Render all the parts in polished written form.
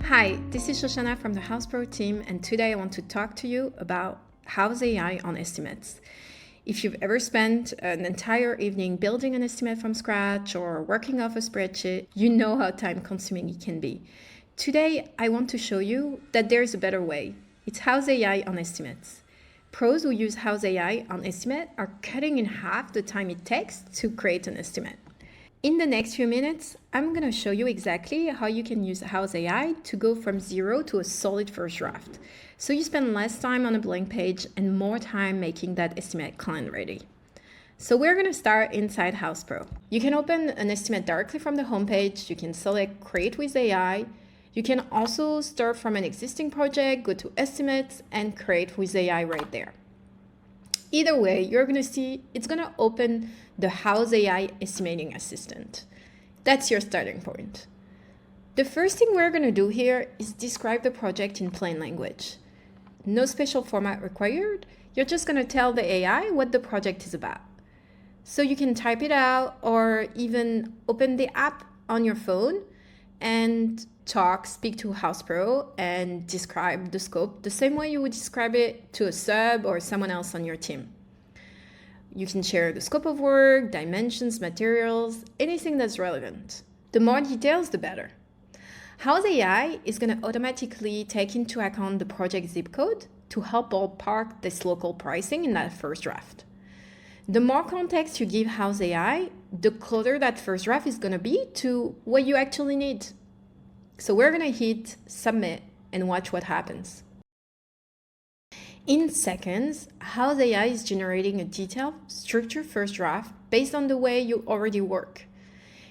Hi, this is Shoshana from the Houzz Pro team, and today I want to talk to you about Houzz AI on estimates. If you've ever spent an entire evening building an estimate from scratch or working off a spreadsheet, you know how time-consuming it can be. Today, I want to show you that there's a better way. It's Houzz AI on estimates. Pros who use Houzz AI on estimate are cutting in half the time it takes to create an estimate. In the next few minutes, I'm going to show you exactly how you can use Houzz AI to go from zero to a solid first draft. So you spend less time on a blank page and more time making that estimate client ready. So we're going to start inside Houzz Pro. You can open an estimate directly from the homepage. You can select Create with AI. You can also start from an existing project, go to Estimates, and Create with AI right there. Either way, you're going to see it's going to open the Houzz AI Estimating Assistant. That's your starting point. The first thing we're going to do here is describe the project in plain language. No special format required. You're just going to tell the AI what the project is about. So you can type it out or even open the app on your phone and speak to Houzz Pro and describe the scope the same way you would describe it to a sub or someone else on your team. You can share the scope of work, dimensions, materials, anything that's relevant. The more details, the better. Houzz AI is going to automatically take into account the project zip code to help ballpark this local pricing in that first draft. The more context you give Houzz AI, the closer that first draft is going to be to what you actually need. So we're going to hit submit and watch what happens. In seconds, Houzz AI is generating a detailed, structured first draft based on the way you already work.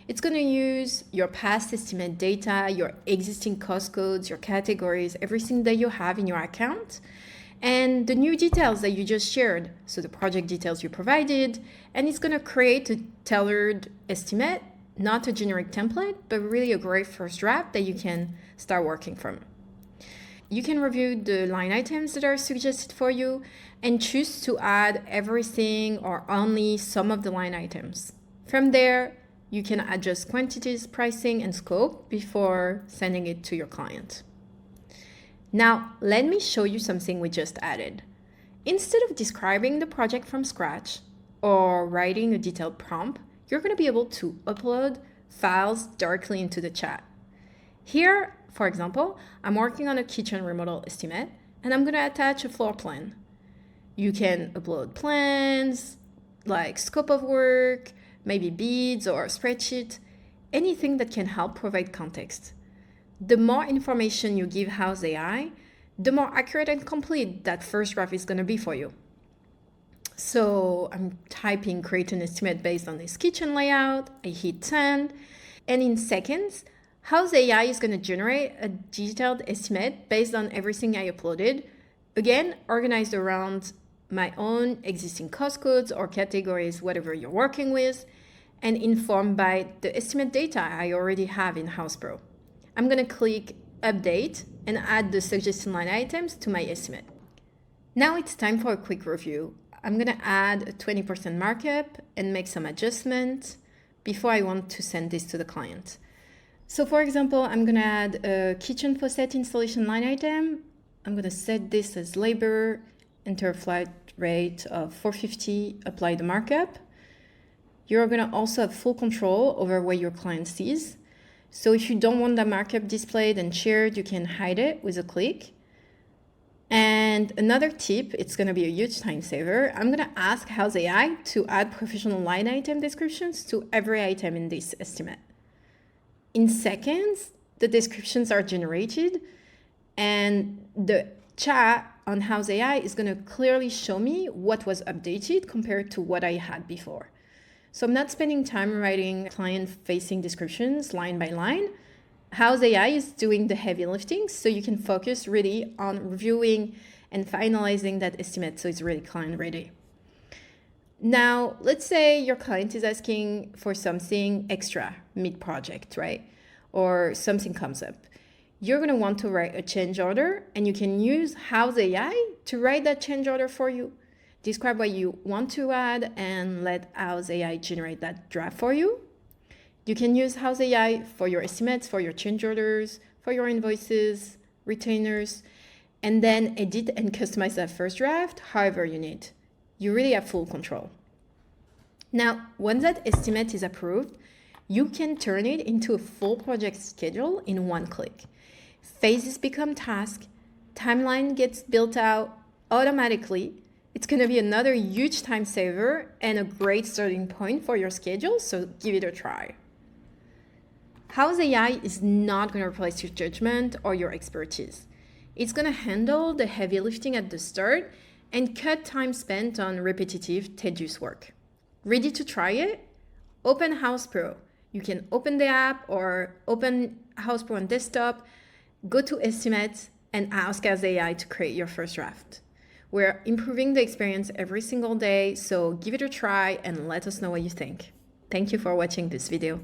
It's going to use your past estimate data, your existing cost codes, your categories, everything that you have in your account, and the new details that you just shared, so the project details you provided, and it's going to create a tailored estimate, not a generic template, but really a great first draft that you can start working from. You can review the line items that are suggested for you and choose to add everything or only some of the line items. From there, you can adjust quantities, pricing, and scope before sending it to your client. Now, let me show you something we just added. Instead of describing the project from scratch or writing a detailed prompt, you're going to be able to upload files directly into the chat. Here, for example, I'm working on a kitchen remodel estimate, and I'm going to attach a floor plan. You can upload plans, like scope of work, maybe bids or a spreadsheet, anything that can help provide context. The more information you give Houzz AI, the more accurate and complete that first draft is going to be for you. So I'm typing create an estimate based on this kitchen layout. I hit send, and in seconds, Houzz AI is going to generate a detailed estimate based on everything I uploaded, again, organized around my own existing cost codes or categories, whatever you're working with, and informed by the estimate data I already have in Houzz Pro. I'm going to click update and add the suggested line items to my estimate. Now it's time for a quick review. I'm going to add a 20% markup and make some adjustments before I want to send this to the client. So for example, I'm going to add a kitchen faucet installation line item. I'm going to set this as labor, enter a flat rate of $4.50, apply the markup. You're going to also have full control over what your client sees. So if you don't want the markup displayed and shared, you can hide it with a click. And another tip, it's going to be a huge time saver. I'm going to ask Houzz AI to add professional line item descriptions to every item in this estimate. In seconds, the descriptions are generated, and the chat on Houzz AI is going to clearly show me what was updated compared to what I had before. So I'm not spending time writing client-facing descriptions line by line. Houzz AI is doing the heavy lifting, so you can focus really on reviewing and finalizing that estimate so it's really client ready. Now, let's say your client is asking for something extra mid-project, right? Or something comes up. You're going to want to write a change order, and you can use Houzz AI to write that change order for you. Describe what you want to add and let Houzz AI generate that draft for you. You can use Houzz AI for your estimates, for your change orders, for your invoices, retainers, and then edit and customize that first draft however you need. You really have full control. Now, once that estimate is approved, you can turn it into a full project schedule in one click. Phases become tasks, timeline gets built out automatically. It's going to be another huge time saver and a great starting point for your schedule, so give it a try. Houzz AI is not going to replace your judgment or your expertise. It's going to handle the heavy lifting at the start and cut time spent on repetitive, tedious work. Ready to try it? Open Houzz Pro. You can open the app or open Houzz Pro on desktop, go to Estimates, and ask Houzz AI to create your first draft. We're improving the experience every single day, so give it a try and let us know what you think. Thank you for watching this video.